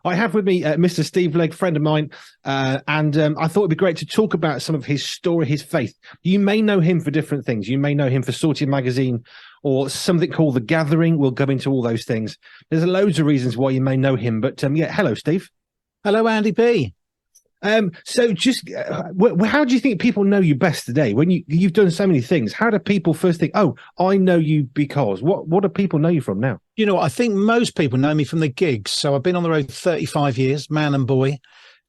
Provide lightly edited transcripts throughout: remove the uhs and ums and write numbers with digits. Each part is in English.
I have with me Mr. Steve Legg, friend of mine, and I thought it'd be great to talk about some of his story, his faith. You may know him for different things. You may know him for Sorted Magazine or something called The Gathering. We'll go into all those things. There's loads of reasons why you may know him, but yeah, hello, Steve. Hello, Andy B. So just how do you think people know you best today? When you've done so many things, how do people first think, oh, I know you because what do people know you from now? You know, I think most people know me from the gigs. So I've been on the road 35 years, man and boy,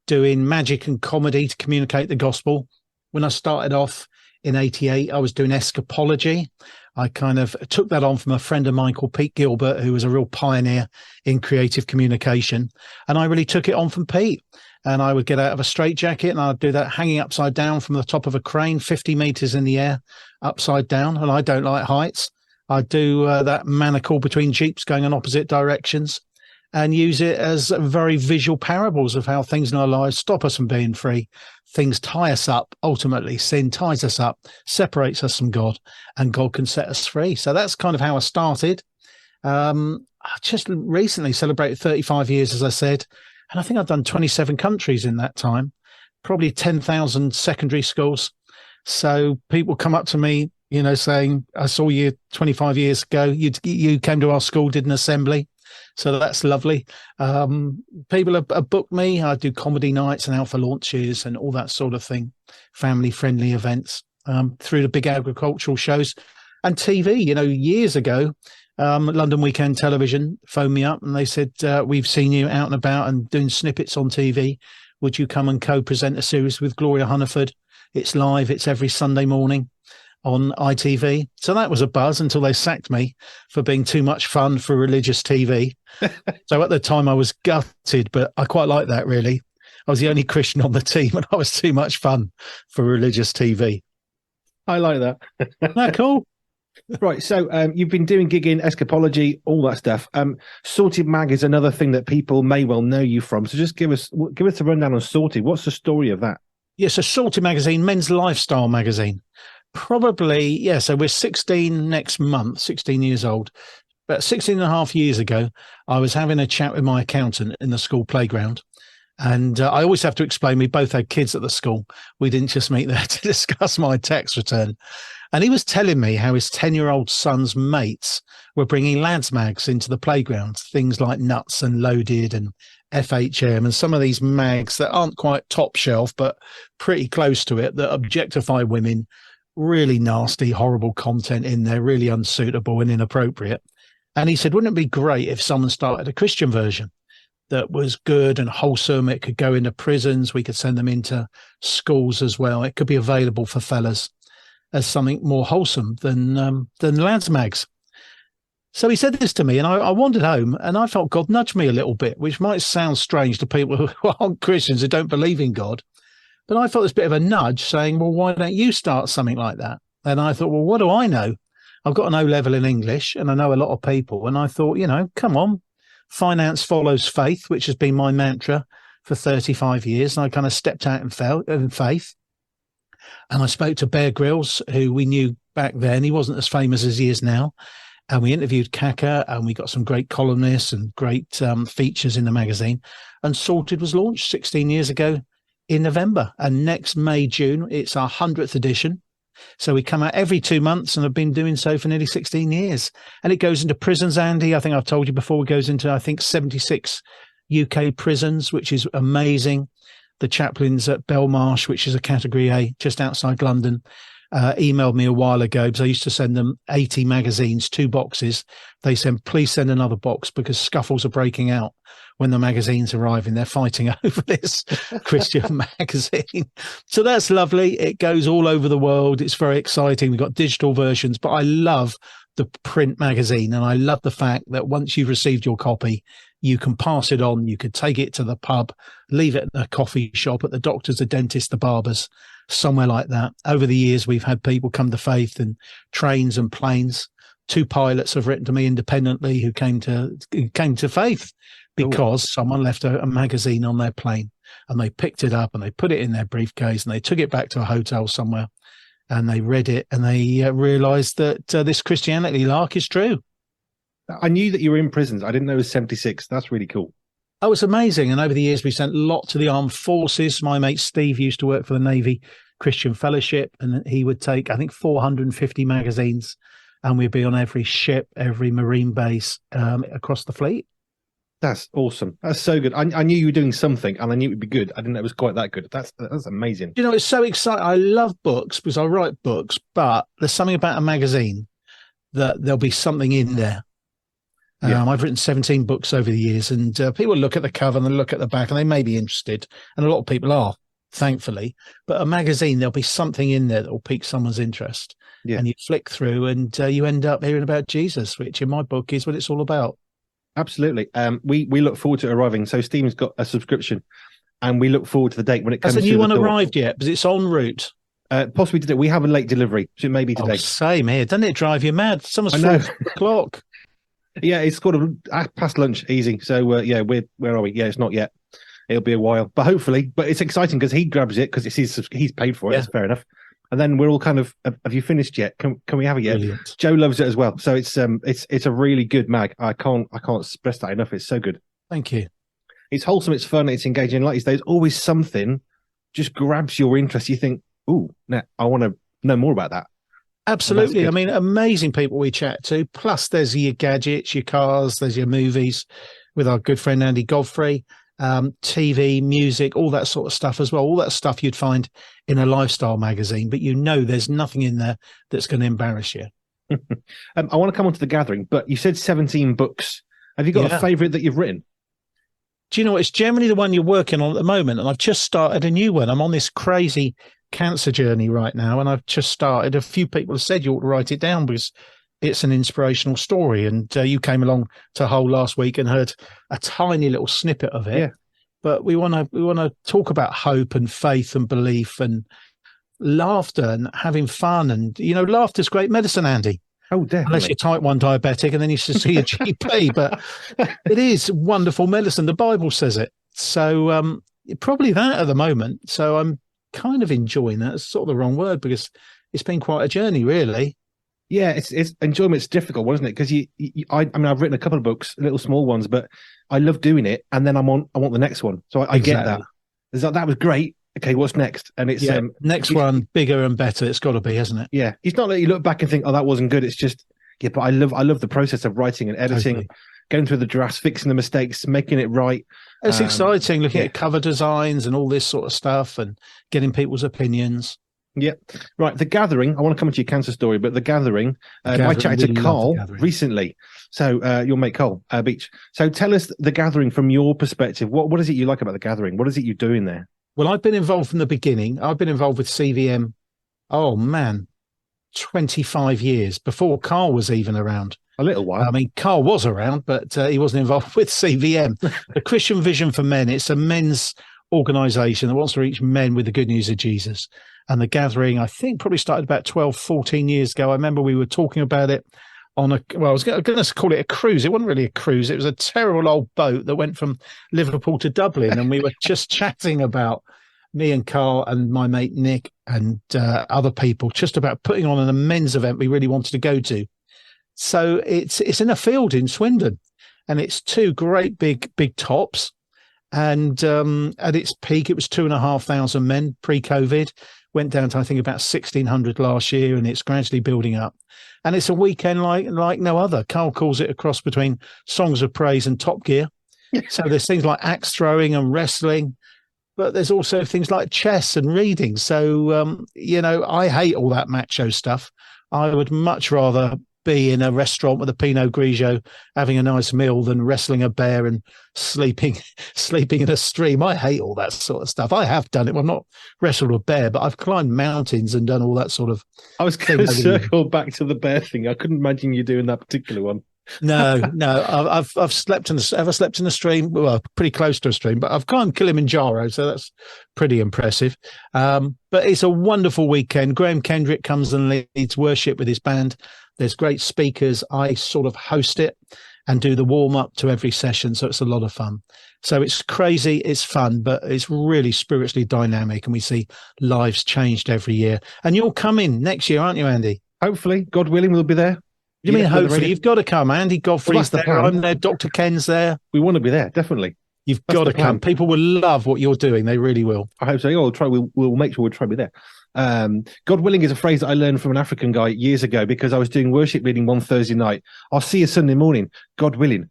doing magic and comedy to communicate the gospel. When I started off in 88, I was doing escapology. I kind of took that on from a friend of mine called Pete Gilbert, who was a real pioneer in creative communication. And I really took it on from Pete. And I would get out of a straitjacket and I'd do that hanging upside down from the top of a crane, 50 meters in the air, upside down. And I don't like heights. I'd do that manacle between jeeps going in opposite directions and use it as very visual parables of how things in our lives stop us from being free. Things tie us up. Ultimately, sin ties us up, separates us from God, and God can set us free. So that's kind of how I started. I just recently celebrated 35 years, as I said. And I think I've done 27 countries in that time, probably 10,000 secondary schools. So people come up to me, you know, saying, I saw you 25 years ago. You came to our school, did an assembly. So that's lovely. People have booked me. I do comedy nights and alpha launches and all that sort of thing, family-friendly events through the big agricultural shows and TV. You know, years ago, London Weekend Television phoned me up and they said, we've seen you out and about and doing snippets on TV. Would you come and co-present a series with Gloria Hunniford? It's live. It's every Sunday morning on ITV. So that was a buzz until they sacked me for being too much fun for religious TV. So at the time I was gutted, but I quite like that, really. I was the only Christian on the team and I was too much fun for religious TV. I like that. Isn't that cool? Right, so you've been doing gigging, escapology, all that stuff. Sorted Mag is another thing that people may well know you from. So just give us a rundown on Sorted. What's the story of that? Yes, a Sorted magazine, men's lifestyle magazine. Probably, yeah, so we're 16 next month, 16 years old. But 16 and a half years ago, I was having a chat with my accountant in the school playground. And I always have to explain, we both had kids at the school. We didn't just meet there to discuss my tax return. And he was telling me how his 10-year-old son's mates were bringing lads mags into the playground, things like Nuts and Loaded and FHM and some of these mags that aren't quite top shelf, but pretty close to it, that objectify women, really nasty, horrible content in there, really unsuitable and inappropriate. And he said, wouldn't it be great if someone started a Christian version that was good and wholesome? It could go into prisons. We could send them into schools as well. It could be available for fellas as something more wholesome than lads mags. So he said this to me and I wandered home and I felt God nudged me a little bit, which might sound strange to people who aren't Christians, who don't believe in God. But I felt this bit of a nudge saying, well, why don't you start something like that? And I thought, well, what do I know? I've got an O level in English and I know a lot of people. And I thought, you know, come on, finance follows faith, which has been my mantra for 35 years. And I kind of stepped out in faith. And I spoke to Bear Grylls, who we knew back then. He wasn't as famous as he is now. And we interviewed Kaka and we got some great columnists and great features in the magazine. And Sorted was launched 16 years ago in November. And next May, June, it's our 100th edition. So we come out every 2 months and have been doing so for nearly 16 years. And it goes into prisons, Andy. I think I've told you before, it goes into, I think, 76 UK prisons, which is amazing. The chaplains at Belmarsh, which is a category A just outside London, emailed me a while ago because I used to send them 80 magazines, 2 boxes. They said, please send another box because scuffles are breaking out when the magazines arrive and they're fighting over this Christian magazine. So that's lovely. It goes all over the world. It's very exciting. We've got digital versions, but I love the print magazine. And I love the fact that once you've received your copy, you can pass it on. You could take it to the pub, leave it at a coffee shop, at the doctors, the dentists, the barbers, somewhere like that. Over the years, we've had people come to faith in trains and planes. 2 pilots have written to me independently who came to faith because someone left a magazine on their plane and they picked it up and they put it in their briefcase and they took it back to a hotel somewhere and they read it and they realized that this Christianity lark is true. I knew that you were in prisons. I didn't know it was 76. That's really cool. Oh, it's amazing. And over the years, we sent a lot to the armed forces. My mate Steve used to work for the Navy Christian Fellowship, and he would take, I think, 450 magazines, and we'd be on every ship, every marine base across the fleet. That's awesome. That's so good. I knew you were doing something, and I knew it would be good. I didn't know it was quite that good. That's amazing. You know, it's so exciting. I love books because I write books, but there's something about a magazine that there'll be something in there. I've written 17 books over the years, and people look at the cover and they look at the back and they may be interested. And a lot of people are, thankfully. But a magazine, there'll be something in there that will pique someone's interest. Yeah. And you flick through and you end up hearing about Jesus, which in my book is what it's all about. Absolutely. We look forward to arriving. So Stephen's got a subscription, and we look forward to the date when it comes. Has the new one arrived yet? Because it's en route. Possibly today. We have a late delivery, so it may be today. Oh, same here. Doesn't it drive you mad? It's almost 4 o'clock. Yeah, it's sort of past lunch, easy. So where are we? Yeah, it's not yet. It'll be a while, but hopefully. But it's exciting because he grabs it because he's paid for it. Yeah. That's fair enough. And then we're all kind of, have you finished yet? Can we have it yet? Brilliant. Joe loves it as well. So it's a really good mag. I can't stress that enough. It's so good. Thank you. It's wholesome. It's fun. It's engaging. Like you say, there's always something just grabs your interest. You think, ooh, now I want to know more about that. Absolutely. I mean, amazing people we chat to. Plus, there's your gadgets, your cars, there's your movies with our good friend Andy Godfrey, TV, music, all that sort of stuff as well. All that stuff you'd find in a lifestyle magazine, but there's nothing in there that's going to embarrass you. I want to come on to The Gathering, but you said 17 books. Have you got a favourite that you've written? Do you know, it's generally the one you're working on at the moment, and I've just started a new one. I'm on this crazy cancer journey right now, and I've just started. A few people have said you ought to write it down because it's an inspirational story, and you came along to Hull last week and heard a tiny little snippet of it. Yeah. But we want to talk about hope and faith and belief and laughter and having fun, and laughter's great medicine, Andy. Oh, definitely. Unless you're type 1 diabetic and then you should see a GP, but it is wonderful medicine. The Bible says it. So probably that at the moment. So I'm kind of enjoying that. It's sort of the wrong word because it's been quite a journey, really. Yeah, it's enjoyment. It's difficult, wasn't it? Because I mean, I've written a couple of books, little small ones, but I love doing it. And then I want the next one. So I get that. It's like, that was great. Okay, what's next? And it's next one, bigger and better. It's got to be, hasn't it? Yeah, it's not that you look back and think, oh, that wasn't good. It's just but I love the process of writing and editing, going through the drafts, fixing the mistakes, making it right. It's exciting looking at cover designs and all this sort of stuff and getting people's opinions. Yeah, right. The Gathering. I want to come to your cancer story, but The Gathering. I chatted to Carl recently. So your mate Carl Beach. So tell us The Gathering from your perspective. What is it you like about The Gathering? What is it you do in there? Well, I've been involved from the beginning. I've been involved with CVM. Oh man, 25 years before Carl was even around. A little while. I mean, Carl was around, but he wasn't involved with CVM. The Christian Vision for Men. It's a men's organisation that wants to reach men with the good news of Jesus. And The Gathering, I think, probably started about 12, 14 years ago. I remember we were talking about it on I was going to call it a cruise. It wasn't really a cruise. It was a terrible old boat that went from Liverpool to Dublin. And we were just chatting about, me and Carl and my mate Nick and other people, just about putting on an men's event we really wanted to go to. So it's in a field in Swindon, and it's two great big tops. And at its peak, it was 2,500 men pre-COVID. Went down to, I think, about 1,600 last year, and it's gradually building up. And it's a weekend like no other. Carl calls it a cross between Songs of Praise and Top Gear. So there's things like axe throwing and wrestling, but there's also things like chess and reading. So, I hate all that macho stuff. I would much rather be in a restaurant with a Pinot Grigio having a nice meal than wrestling a bear and sleeping in a stream. I hate all that sort of stuff. I have done it. Well, I've not wrestled a bear, but I've climbed mountains and done all that sort of. I was going to circle back to the bear thing. I couldn't imagine you doing that particular one. No. I've slept in a stream? Well, pretty close to a stream, but I've climbed Kilimanjaro, so that's pretty impressive. But it's a wonderful weekend. Graham Kendrick comes and leads worship with his band. There's great speakers. I sort of host it and do the warm up to every session. So it's a lot of fun. So it's crazy. It's fun, but it's really spiritually dynamic. And we see lives changed every year. And you'll come in next year, aren't you, Andy? Hopefully, God willing, we'll be there. You mean hopefully? You've got to come. Andy Godfrey's there. I'm there. Dr. Ken's there. We want to be there, definitely. You've That's got the to come. plan. People will love what you're doing. They really will. I hope so. Yeah, we'll try. We'll make sure we'll try to be there. God willing is a phrase that I learned from an African guy years ago because I was doing worship leading one Thursday night. I'll see you Sunday morning. God willing.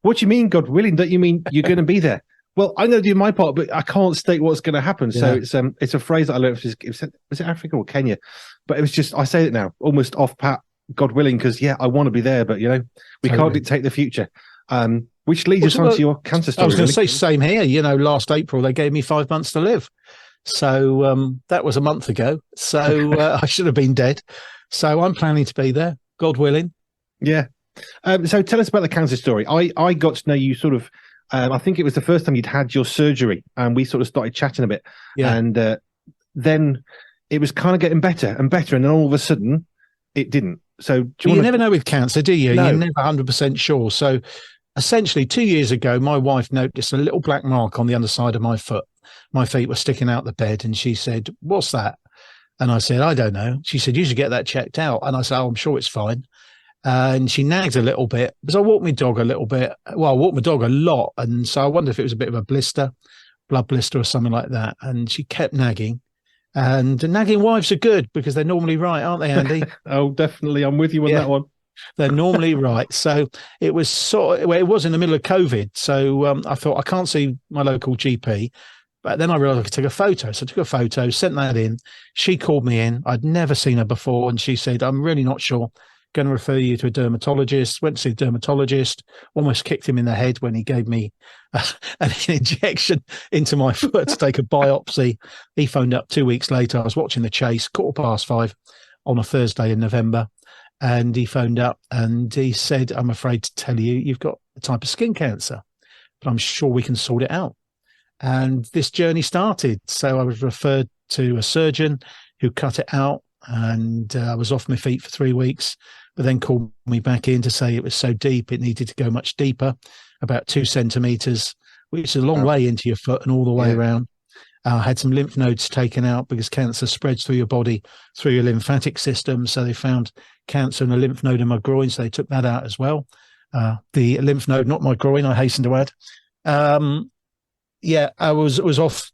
What do you mean, God willing? Don't you mean you're going to be there? Well, I'm going to do my part, but I can't state what's going to happen. Yeah. So it's a phrase that I learned. Was it Africa or Kenya? But it was just, I say it now, almost off pat, God willing, because I want to be there, but we can't dictate the future. Which leads us on to your cancer story. I was going to say, same here. Last April, they gave me 5 months to live. So that was a month ago. So I should have been dead. So I'm planning to be there, God willing. Yeah. So tell us about the cancer story. I got to know you sort of, I think it was the first time you'd had your surgery, and we sort of started chatting a bit. Yeah. And then it was kind of getting better and better. And then all of a sudden, it didn't. So you never know with cancer, do you? No. You're never 100% sure. So essentially 2 years ago, my wife noticed a little black mark on the underside of my foot. My feet were sticking out the bed, and she said, "What's that?" And I said, "I don't know." She said, "You should get that checked out." And I said, "Oh, I'm sure it's fine." And she nagged a little bit because I walked my dog a little bit. Well, I walked my dog a lot. And so I wondered if it was a bit of a blood blister or something like that. And she kept nagging. And nagging wives are good because they're normally right, aren't they, Andy? Oh, definitely. I'm with you on that one. They're normally right. So it was it was in the middle of COVID. So I thought, I can't see my local GP. But then I realized I could take a photo. So I took a photo, sent that in. She called me in. I'd never seen her before. And she said, "I'm really not sure. Going to refer you to a dermatologist." Went to see a dermatologist, almost kicked him in the head when he gave me an injection into my foot to take a biopsy. He phoned up 2 weeks later. I was watching the chase, 5:15 on a Thursday in November. And he phoned up and he said, "I'm afraid to tell you, you've got a type of skin cancer, but I'm sure we can sort it out." And this journey started. So I was referred to a surgeon who cut it out, and I was off my feet for 3 weeks, but then called me back in to say it was so deep, it needed to go much deeper, about 2 centimeters, which is a long way into your foot and all the way around. I had some lymph nodes taken out because cancer spreads through your body, through your lymphatic system. So they found cancer in a lymph node in my groin. So they took that out as well. The lymph node, not my groin, I hasten to add. I was off.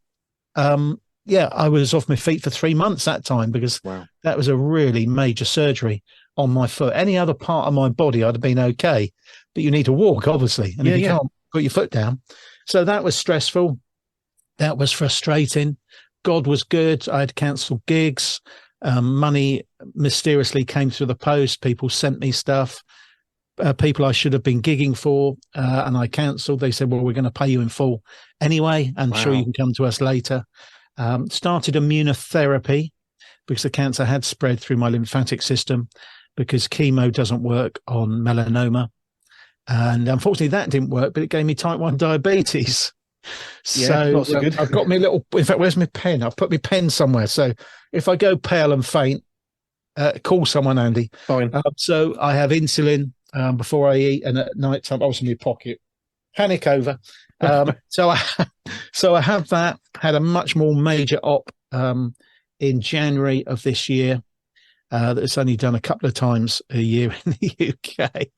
I was off my feet for 3 months that time because that was a really major surgery on my foot. Any other part of my body, I'd have been okay, but you need to walk, obviously. And if you can't put your foot down. So that was stressful. That was frustrating. God was good. I had cancelled gigs. Money mysteriously came through the post. People sent me stuff. People I should have been gigging for, and I cancelled. They said, "Well, we're going to pay you in full anyway. I'm sure you can come to us later." Started immunotherapy because the cancer had spread through my lymphatic system because chemo doesn't work on melanoma. And unfortunately that didn't work, but it gave me type 1 diabetes. So, not so good. I've got my in fact, where's my pen? I've put my pen somewhere. So if I go pale and faint, call someone, Andy. Fine. So I have insulin before I eat, and at night time, I was in my pocket. Panic over. So I have that. Had a much more major op in January of this year. That's only done a couple of times a year in the UK,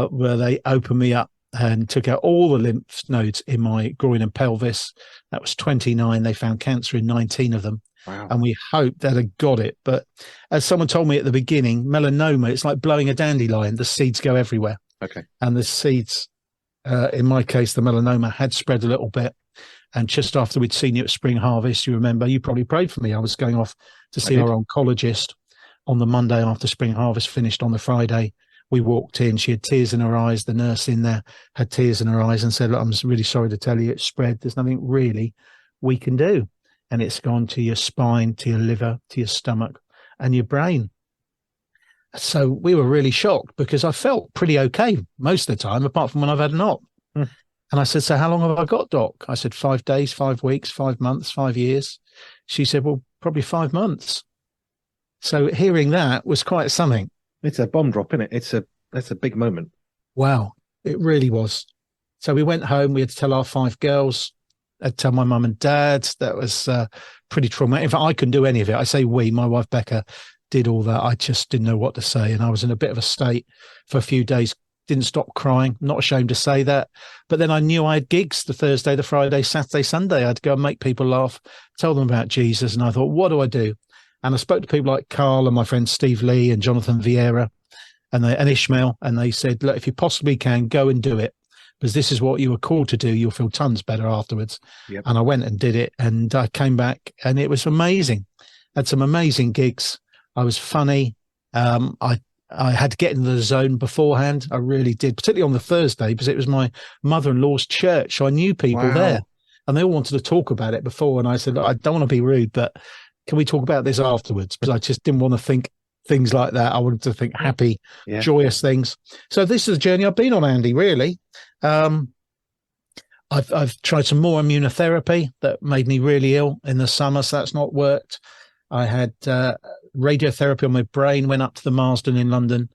where they opened me up and took out all the lymph nodes in my groin and pelvis. That was 29. They found cancer in 19 of them. Wow. And we hoped that had got it. But as someone told me at the beginning, melanoma, it's like blowing a dandelion. The seeds go everywhere. Okay. And the seeds, in my case, the melanoma had spread a little bit. And just after we'd seen you at Spring Harvest, you remember, you probably prayed for me. I was going off to see our oncologist on the Monday after Spring Harvest finished on the Friday. We walked in, she had tears in her eyes. The nurse in there had tears in her eyes and said, "Look, I'm really sorry to tell you, it's spread. There's nothing really we can do. And it's gone to your spine, to your liver, to your stomach and your brain." So we were really shocked because I felt pretty okay most of the time, apart from when I've had an op. And I said, "So how long have I got, Doc?" I said, 5 days, 5 weeks, 5 months, 5 years. She said, "Well, probably 5 months." So hearing that was quite something. It's a bomb drop, isn't it? That's a big moment. Wow, it really was. So we went home. We had to tell our 5 girls. I'd tell my mum and dad. That was pretty traumatic. In fact, I couldn't do any of it. I say we, my wife Becca did all that. I just didn't know what to say. And I was in a bit of a state for a few days didn't stop crying. I'm not ashamed to say that. But then I knew I had gigs the Thursday, the Friday, Saturday, Sunday. I had to go and make people laugh, tell them about Jesus. And I thought, what do I do? And I spoke to people like Carl and my friend Steve Lee and Jonathan Vieira and Ishmael. And they said, look, if you possibly can, go and do it, because this is what you were called to do. You'll feel tons better afterwards. Yep. And I went and did it. And I came back and it was amazing. Had some amazing gigs. I was funny. I had to get into the zone beforehand. I really did, particularly on the Thursday, because it was my mother-in-law's church. So I knew people there and they all wanted to talk about it before. And I said, look, I don't want to be rude, but can we talk about this afterwards? Because I just didn't want to think things like that. I wanted to think happy, joyous things. So this is a journey I've been on, Andy, really. I've tried some more immunotherapy that made me really ill in the summer, so that's not worked. I had radiotherapy on my brain, went up to the Marsden in London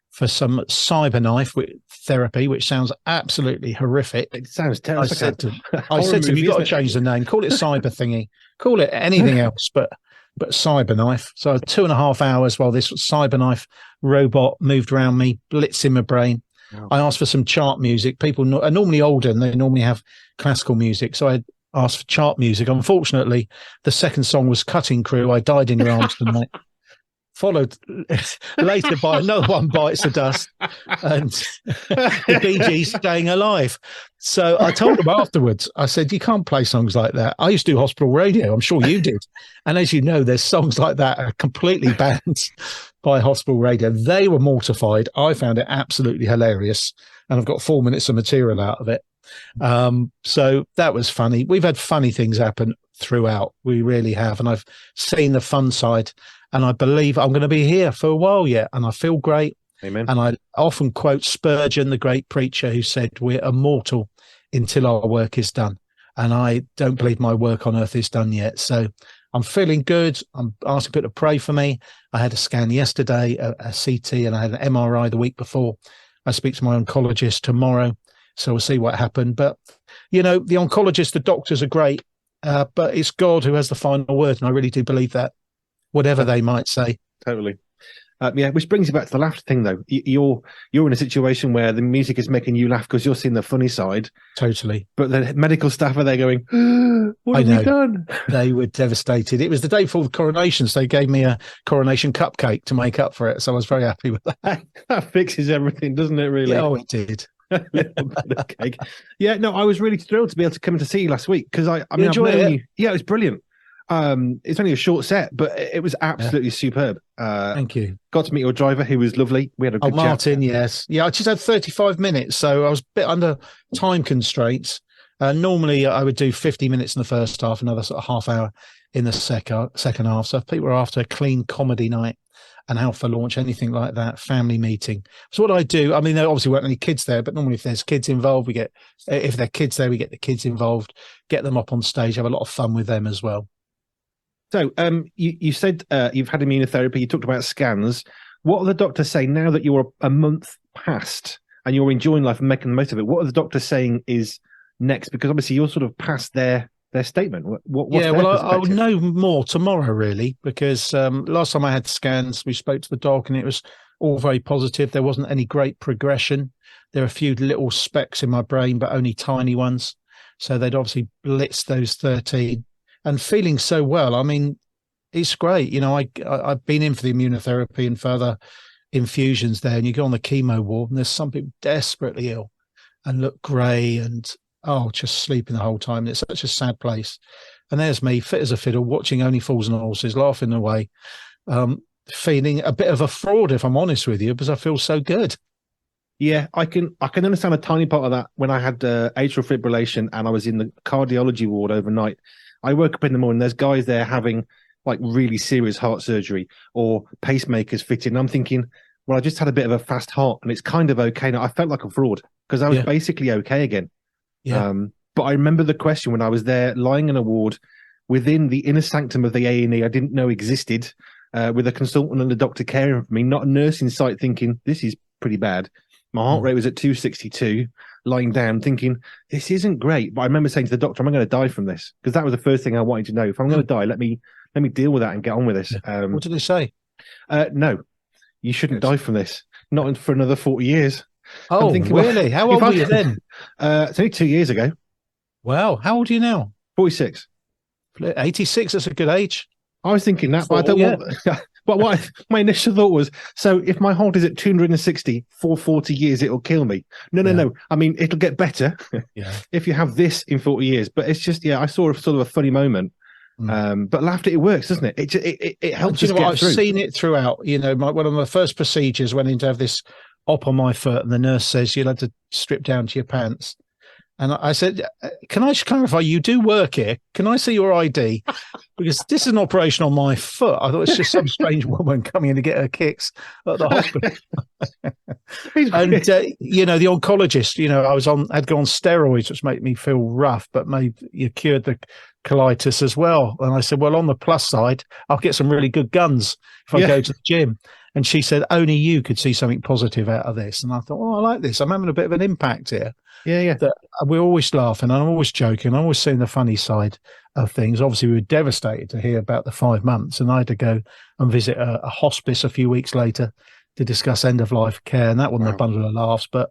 for some cyberknife therapy, which sounds absolutely horrific. It sounds terrible. I said to him, you've got to change the name. Call it cyber thingy. Call it anything else, but cyberknife. So 2.5 hours while this cyberknife robot moved around me, blitzing my brain. Wow. I asked for some chart music. People are normally older and they normally have classical music. So I asked for chart music. Unfortunately, the second song was Cutting Crew. I Died in Your Arms Tonight. Followed later by another one, Bites the Dust, and the Bee Gees, Staying Alive. So I told them afterwards, I said, you can't play songs like that. I used to do hospital radio. I'm sure you did. And as you know, there's songs like that are completely banned by hospital radio. They were mortified. I found it absolutely hilarious. And I've got 4 minutes of material out of it. So that was funny. We've had funny things happen throughout. We really have. And I've seen the fun side. And I believe I'm going to be here for a while yet. And I feel great. Amen. And I often quote Spurgeon, the great preacher, who said, we're immortal until our work is done. And I don't believe my work on earth is done yet. So I'm feeling good. I'm asking people to pray for me. I had a scan yesterday, a CT, and I had an MRI the week before. I speak to my oncologist tomorrow. So we'll see what happened. But, you know, the oncologist, the doctors are great, but it's God who has the final word. And I really do believe that, whatever they might say. Totally. Which brings you back to the laughter thing, though. You're in a situation where the music is making you laugh because you're seeing the funny side. Totally. But the medical staff are there going, what have we done? They were devastated. It was the day before the coronation, so they gave me a coronation cupcake to make up for it. So I was very happy with that. That fixes everything, doesn't it, really? Yeah, it did. Little bit of cake. Yeah, no, I was really thrilled to be able to come to see you last week because I mean, enjoyed it? Yeah, it was brilliant. It's only a short set, but it was absolutely superb. Thank you. Got to meet your driver, who was lovely. We had a good chat. Martin, yes. Yeah, I just had 35 minutes, so I was a bit under time constraints. Normally, I would do 50 minutes in the first half, another sort of half hour in the second half. So if people are after a clean comedy night, an alpha launch, anything like that, family meeting. So what I do, I mean, there obviously weren't any kids there, but normally if there's kids involved, if there are kids there, we get the kids involved, get them up on stage, have a lot of fun with them as well. So you said you've had immunotherapy. You talked about scans. What are the doctors saying now that you're a month past and you're enjoying life and making the most of it? What are the doctors saying is next? Because obviously you're sort of past their statement. I'll know more tomorrow, really, because last time I had scans, we spoke to the doc and it was all very positive. There wasn't any great progression. There are a few little specks in my brain, but only tiny ones. So they'd obviously blitzed those 13. And feeling so well, I mean, it's great. You know, I've been in for the immunotherapy and further infusions there, and you go on the chemo ward, and there's some people desperately ill and look grey and, just sleeping the whole time. It's such a sad place. And there's me, fit as a fiddle, watching Only Fools and Horses, laughing away, feeling a bit of a fraud, if I'm honest with you, because I feel so good. Yeah, I can understand a tiny part of that. When I had atrial fibrillation and I was in the cardiology ward overnight, I woke up in the morning, there's guys there having like really serious heart surgery or pacemakers fitted. And I'm thinking, well, I just had a bit of a fast heart and it's kind of okay now. I felt like a fraud because I was basically okay again. Yeah. But I remember the question when I was there lying in a ward within the inner sanctum of the A&E I didn't know existed, with a consultant and a doctor caring for me, not a nurse in sight, thinking, this is pretty bad. My heart rate was at 262, lying down, thinking, this isn't great. But I remember saying to the doctor, am I going to die from this? Because that was the first thing I wanted to know. If I'm going to die, let me deal with that and get on with this. What did they say? No, you shouldn't die from this. Not for another 40 years. I'm Oh, thinking, really? How old were you then? It's only 2 years ago. Wow. How old are you now? 46. 86. That's a good age. I was thinking that, but I don't Yeah. want. But my initial thought was, so if my heart is at 260 for 40 years, it'll kill me. No, Yeah. no. I mean, it'll get better Yeah. if you have this in 40 years. But it's just, I saw sort of a funny moment. But laughed it works, doesn't it? It helps us get I've through. seen it throughout. One of my first procedures went in to have this op on my foot, and the nurse says you'll have to strip down to your pants. And I said, can I just clarify, you do work here? Can I see your ID? Because this is an operation on my foot. I thought it's just some strange woman coming in to get her kicks at the hospital. And, the oncologist, I'd gone on steroids, which made me feel rough, but you cured the colitis as well. And I said, well, on the plus side, I'll get some really good guns if I go to the gym. And she said, only you could see something positive out of this. And I thought, I like this. I'm having a bit of an impact here. Yeah. That we're always laughing, and I'm always joking. I'm always seeing the funny side of things. Obviously, we were devastated to hear about the 5 months, and I had to go and visit a hospice a few weeks later to discuss end of life care, and that wasn't a bundle of laughs. But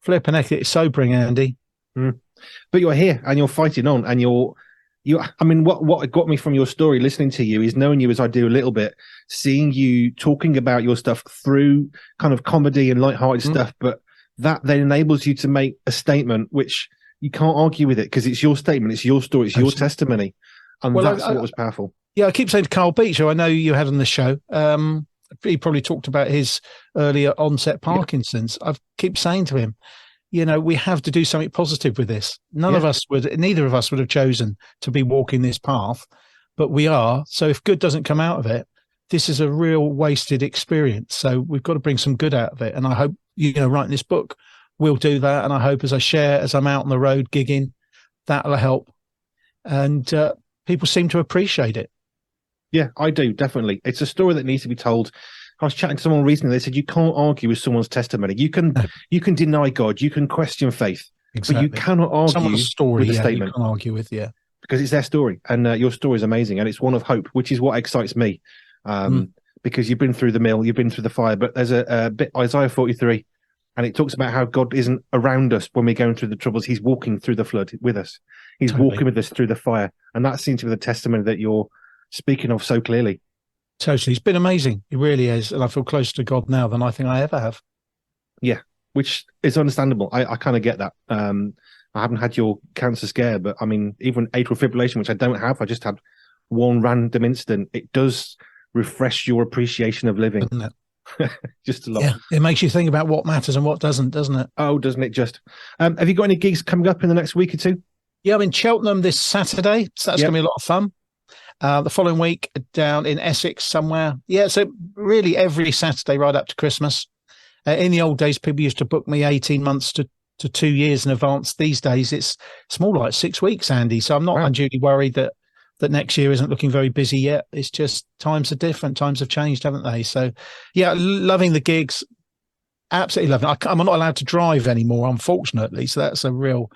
flipping heck, it's sobering, Andy. But you're here, and you're fighting on, and you. I mean, what got me from your story, listening to you, is knowing you as I do a little bit, seeing you talking about your stuff through kind of comedy and lighthearted stuff, but that then enables you to make a statement which you can't argue with it because it's your statement, it's your story, it's your testimony. And that's what was powerful. Yeah, I keep saying to Carl Beach, who I know you had on the show, he probably talked about his earlier onset Parkinson's. I keep saying to him, we have to do something positive with this. Neither of us would have chosen to be walking this path, but we are. So if good doesn't come out of it, this is a real wasted experience. So we've got to bring some good out of it. And I hope, writing this book will do that. And I hope as I'm out on the road gigging, that'll help. And people seem to appreciate it. Yeah, I do. Definitely. It's a story that needs to be told. I was chatting to someone recently. They said, you can't argue with someone's testimony. You can deny God. You can question faith, but you cannot argue someone's story, with a statement. You can argue with, because it's their story. And your story is amazing. And it's one of hope, which is what excites me. Because you've been through the mill, you've been through the fire, but there's a bit, Isaiah 43, and it talks about how God isn't around us when we're going through the troubles. He's walking through the flood with us. He's walking with us through the fire. And that seems to be the testimony that you're speaking of so clearly. Totally. It's been amazing. It really is. And I feel closer to God now than I think I ever have. Yeah, which is understandable. I kind of get that. I haven't had your cancer scare, but I mean, even atrial fibrillation, which I don't have, I just had one random incident. It does refresh your appreciation of living. Doesn't it? Just a lot. Yeah, it makes you think about what matters and what doesn't it? Oh, doesn't it just? Have you got any gigs coming up in the next week or two? Yeah, I'm in Cheltenham this Saturday, so that's going to be a lot of fun. The following week down in Essex somewhere. Yeah, so really every Saturday right up to Christmas. In the old days, people used to book me 18 months to 2 years in advance. These days, it's more like 6 weeks, Andy. So I'm not unduly worried that next year isn't looking very busy yet. It's just times are different. Times have changed, haven't they? So, yeah, loving the gigs. Absolutely loving it. I'm not allowed to drive anymore, unfortunately. So that's a real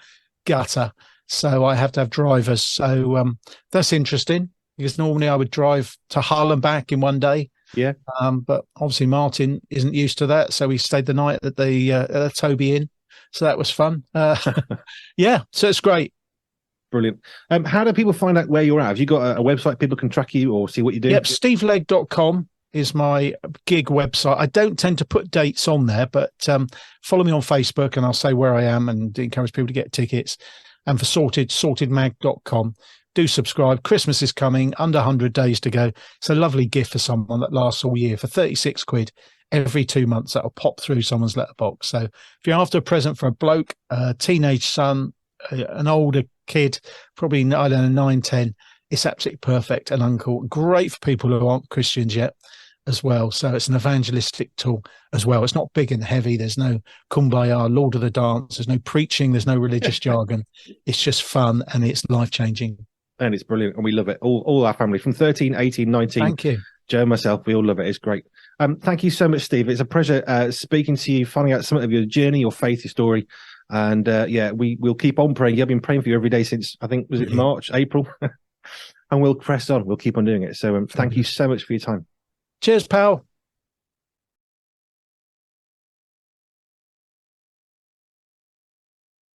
gutter. So I have to have drivers. So that's interesting because normally I would drive to Hull and back in one day. Yeah. But obviously Martin isn't used to that. So we stayed the night at the Toby Inn. So that was fun. Yeah. So it's great. Brilliant. How do people find out where you're at? Have you got a website people can track you or see what you do? Yep, stevelegg.com is my gig website. I don't tend to put dates on there, but follow me on Facebook and I'll say where I am and encourage people to get tickets. And for sortedmag.com. Do subscribe. Christmas is coming, under 100 days to go. It's a lovely gift for someone that lasts all year for 36 quid every 2 months. That'll pop through someone's letterbox. So if you're after a present for a bloke, a teenage son, an older kid, probably, I don't know, 9, 10, it's absolutely perfect. An uncle, great for people who aren't Christians yet as well. So it's an evangelistic tool as well. It's not big and heavy. There's no kumbaya, Lord of the Dance. There's no preaching. There's no religious jargon. It's just fun and it's life-changing. And it's brilliant. And we love it. All our family from 13, 18, 19. Thank you. Joe and myself, we all love it. It's great. Thank you so much, Steve. It's a pleasure speaking to you, finding out some of your journey, your faith, your story. And we'll keep on praying. I've been praying for you every day since, I think, was it March, April? And we'll press on. We'll keep on doing it. So thank you so much for your time. Cheers, pal.